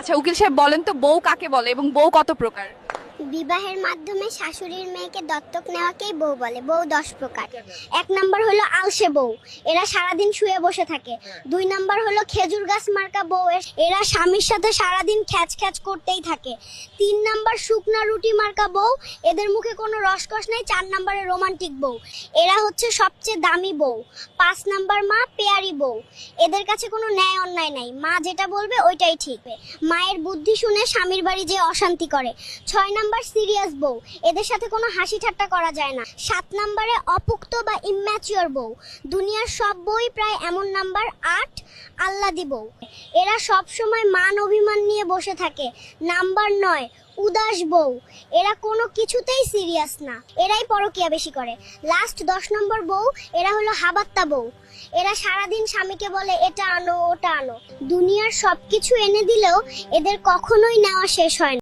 আচ্ছা উকিল সাহেব বলেন তো বউ কাকে বলে এবং বউ কত প্রকার? বিবাহের মাধ্যমে শাশুড়ির মেয়েকে দত্তক নেওয়াকেই বউ বলে। বউ 10 প্রকার। 1 নাম্বার হলো আলসে বউ, এরা সারাদিন শুয়ে বসে থাকে। 2 নাম্বার হলো খেজুর গাছ মার্কা বউ, এরা স্বামীর সাথে সারাদিন খ্যাচ খ্যাচ করতেই থাকে। 3 নাম্বার শুকনা রুটি মার্কা বউ, এদের মুখে কোনো রসকস নাই। 4 নাম্বারে রোমান্টিক বউ, এরা হচ্ছে সবচেয়ে দামি বউ। 5 নাম্বার মা পেয়ারি বউ, এদের কাছে কোনো ন্যায় অন্যায় নাই, মা যেটা বলবে ওইটাই ঠিক। মায়ের বুদ্ধি শুনে স্বামীর বাড়ি যে অশান্তি করে। 6 নাম্বার সিরিয়াস বউ, এদের সাথে কোনো হাসি ঠাট্টা করা যায় না। 7 নাম্বারে অপুক্ত বা ইম্যাচিওর বউ, দুনিয়ার সব বই প্রায় এমন। নাম্বার 8 আল্লাদি বউ, এরা সব সময় মান অভিমান নিয়ে বসে থাকে। নাম্বার 9 উদাস বউ, এরা কোনো কিছুতেই সিরিয়াস না, এরাই পরকিয়া বেশি করে। লাস্ট 10 নম্বর বউ, এরা হলো হাবাত্তা বউ, এরা সারাদিন স্বামীকে বলে এটা আনো ওটা আনো। দুনিয়ার সবকিছু এনে দিলেও এদের কখনোই নেওয়া শেষ হয় না।